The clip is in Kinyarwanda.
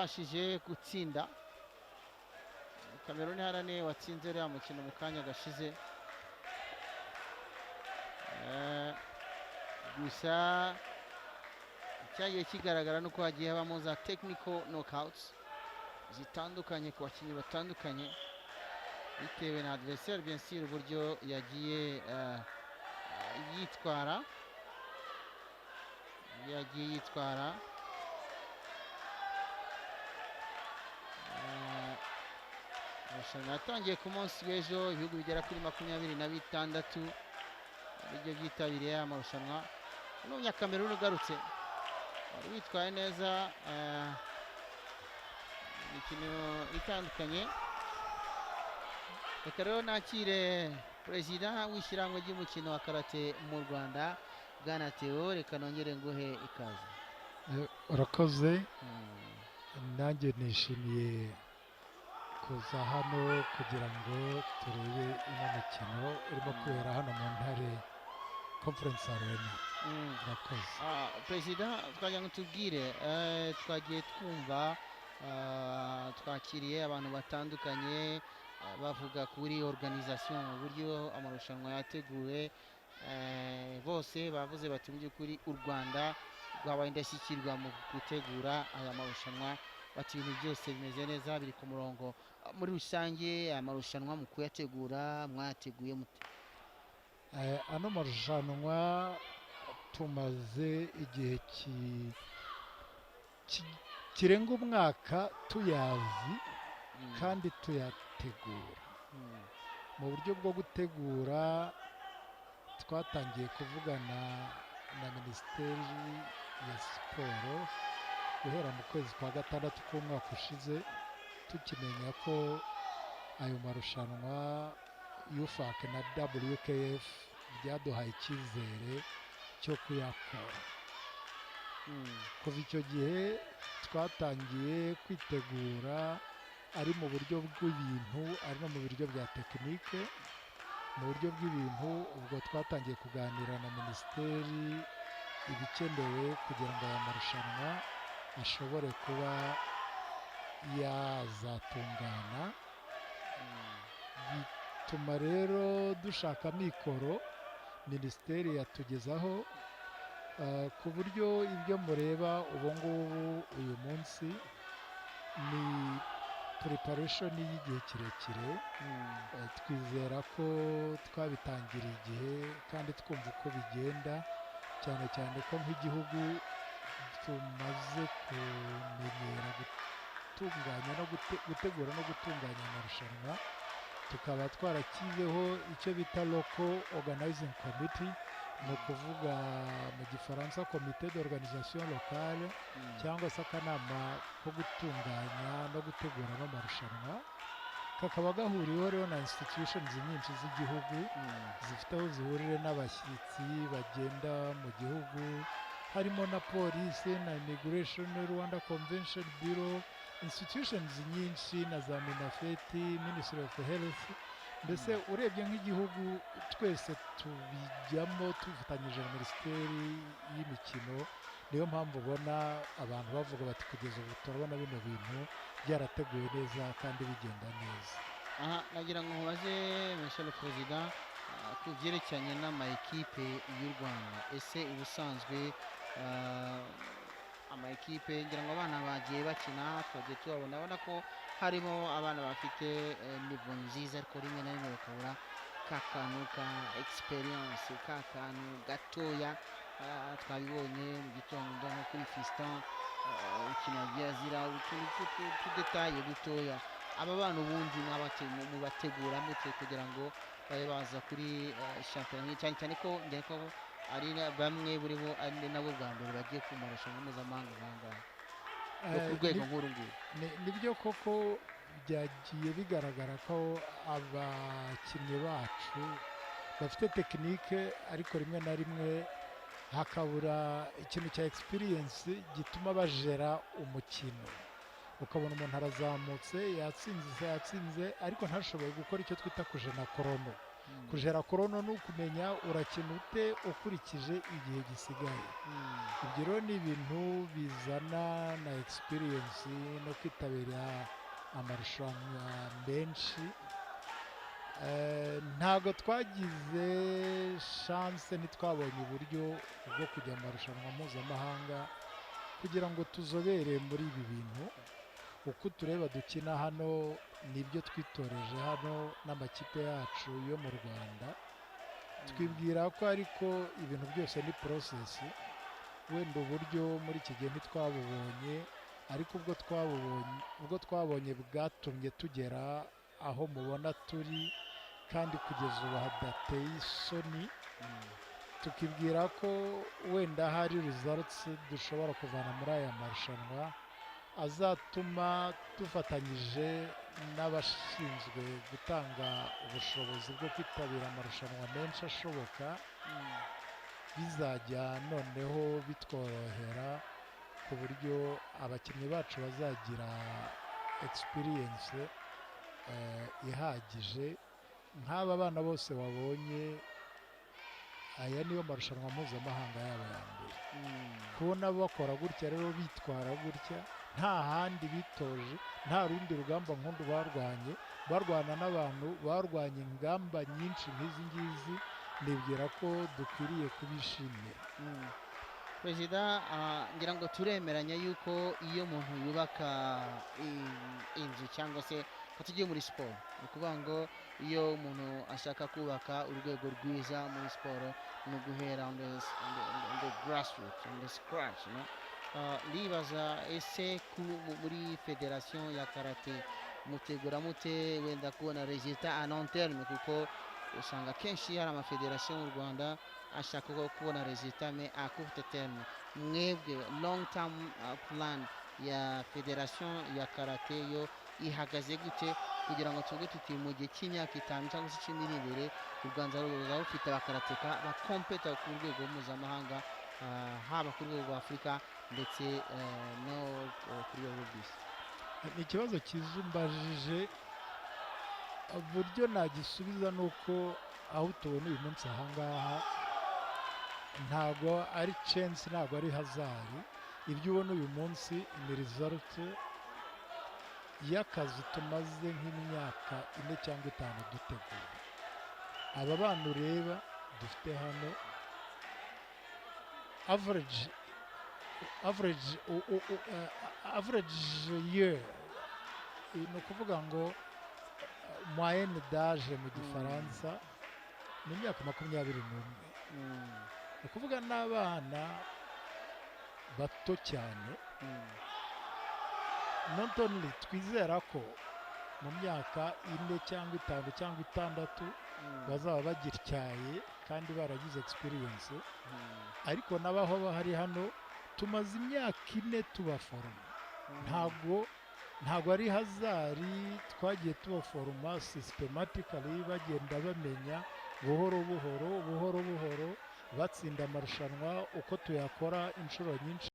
yabashije gutsinda. Cameroon harane watsinze uriya mukino mu kanya gashize. Gusa cyagiye kigaragara nuko hagiye habamo za technical knockouts zitandukanye ku bakinnyi batandukanye bitewe na adversaire bien sûr uburyo yagiye yitwara irushanwa yatangiye ku munsi w'ejo. Ibihugu bigera kuri 26 aribyo byitabiriye amarushanwa. N'umunyakameruni ugarutse wari witwaye neza imikino itandukanye. Reka rero nakire perezida w'ishyirahamwe ry'umukino wa karate mu Rwanda Bwana Theo, reka nongere nguhe ikaze. Urakoze. Nanjye nishimiye kuza hano kugira ngo turebe ino mikino irimo kubera hano mu Ntare Conference Arena. Urakoze. Perezida, twagira ngo tubwire, twagiye twumva twakiriye abantu batandukanye bavuga kuri organisation uburyo amarushanwa yateguwe. Bose bavuze bati mu by'ukuri u Rwanda rwabaye indashyikirwa mu gutegura aya marushanwa, bati ibintu byose bimeze neza biri ku murongo. Muri rusange amarushanwa mu kuyategura mwateguye mute? Ano marushanwa tumaze igihe kirenga umwaka tuyazi kandi tuyategura. Mu buryo bwo gutegura twatangiye kuvugana na Minisiteri ya Siporo guhera mu kwezi kwa gatandatu k'umwaka ushize, tukimenya ko ayo marushanwa UFAC na WKF byaduhaye icyizere cyo kuyakora. Kuva icyo gihe twatangiye kwitegura ari mu buryo bw'ibintu ari no mu buryo bya tekinike. Mu buryo bw'ibintu ubwo twatangiye kuganira na Minisiteri ibikenewe kugira ngo aya marushanwa ashobore kuba yazatungana. Bituma rero dushaka mikoro Minisiteri yatugezaho ku buryo ibyo mureba ubu ngubu uyu munsi ni preparation y'igihe kirekire. Twizera ko twabitangiriye igihe kandi twumva uko bigenda, cyane cyane ko nk'igihugu tumaze kumenyera gutunganya no gutegura no gutunganya amarushanwa. Tukaba twarakizeho icyo bita local organizing committee, ni ukuvuga mu gifaransa comité d'organisation locale cyangwa se akanama ko gutunganya no gutegura n'amarushanwa. Kakaba gahuriweho rero na institutions nyinshi z'igihugu zifite aho zihurire n'abashyitsi bagenda mu gihugu, harimo na polisi na immigration, Rwanda Convention Bureau, institutions nyinshi na za Minafeti, Ministry of Health. Mbese urebye nk'igihugu twese tubijyamo tufatanyije na Minisiteri y'imikino. Niyo mpamvu ubona abantu bavuga bati kugeza ubu turabona bino bintu byarateguwe neza kandi bigenda neza. Nagira ngo nkubaze Monsieur le Président ku byerekeranye n'amayikipe y'u Rwanda. Ese ubusanzwe amayikipe ngira ngo abana bagiye bakina twagiye tubabona ko harimo abana bafite nivo nziza, ariko rimwe na rimwe bakabura ka kantu ka experience, ka kantu gatoya. Twabibonye mu gitondo nko kuri Fiston ukina yagiye azira utuntu tudetaye dutoya. Aba bana ubundi mu bategura mute kugira ngo babe baza kuri shampiyona, cyane cyane ko njye ko ari bamwe burimo ari nabo bwa mbere bagiye ku marushanwa mpuzamahanga nk'ahangaha ku rwego nk'uru nguru? Nibyo koko byagiye bigaragara ko abakinnyi bacu bafite tekinike, ariko rimwe na rimwe hakabura ikintu cya experience gituma bajera umukino. Ukabona umuntu arazamutse yatsinze ariko ntashoboye gukora icyo twita kujena korono. kujera korono ni ukumenya urakina ute ukurikije igihe gisigaye. Ibyo rero ni ibintu bizana na experience no kwitabira amarushanwa menshi. Ntago twagize chance ntitwabonye uburyo bwo kujya mu marushanwa mpuzamahanga kugira ngo tuzobere muri ibi bintu. Uko tureba dukina hano nibyo twitoreje hano n'amakipe yacu yo mu Rwanda. Twibwira ko ariko ibintu byose ni process, wenda uburyo muri iki gihe ntitwabubonye, ariko ubwo twabonye bwatumye tugera aho mubona turi, kandi kugeza ubu hadateye isoni. Tukibwira ko wenda hari results dushobora kuvana muri aya marushanwa azatuma dufatanyije n'abashinzwe gutanga ubushobozi bwo kwitabira amarushanwa menshi ashoboka, bizajya noneho bitworohera ku buryo abakinnyi bacu bazagira experience ihagije. Nk'aba bana bose wabonye, aya niyo marushanwa mpuzamahanga yabo ya mbere. Kubona bakora gutya rero, bitwara gutya, nta handi bitoje, nta rundi rugamba nk'undi barwana n'abantu barwanya ingamba nyinshi nk'izi ngizi, nibwira ko dukwiriye kubishimira. Perezida, ngira ngo turemeranya yuko iyo umuntu yubaka inzu cyangwa se ko tugiye muri siporo, ni ukuvuga ngo iyo umuntu ashaka kubaka urwego rwiza muri siporo ni uguhera on the grassroots, on the scratch, no? Ndibaza ese muri federation ya karate mutegura mute wenda kubona resultat à long terme, kuko usanga kenshi hari amafederation mu Rwanda ashaka kubona resultat mais à court terme. Mwebwe long term plan ya federation ya karate yo ihagaze gute, kugira ngo tuvuge tuti mu gihe cy'imyaka 5 cyangwa se 10 iri imbere u Rwanda ruzaba rufite abakarateka bakompeta ku rwego mpuzamahanga, haba ku rwego rwa Afurika ndetse no ku rwego rw'isi? Ni ikibazo kizumbajije, uburyo nagisubiza ni uko aho tubona uyu munsi ahangaha ntago ari chance, ntago ari hazari. Ibyo ubona uyu munsi ni result y'akazi tumaze nk'imyaka 4 cyangwa 5 dutegura. Aba bana ureba dufite hano average year, ni ukuvuga ngo moyenne d'âge mu gifaransa ni imyaka 21. Ni ukuvuga n'abana bato cyane. Not only twizera ko mu myaka 4 cyangwa 5 cyangwa 6 bazaba bagityaye kandi baragize experience, ariko nabaho bahari hano tumaze imyaka 4 tubaforoma. Ntago ari hazari, twagiye tubaforoma systematically, bagenda bamenya buhoro buhoro batsinda amarushanwa uko tuyakora inshuro nyinshi.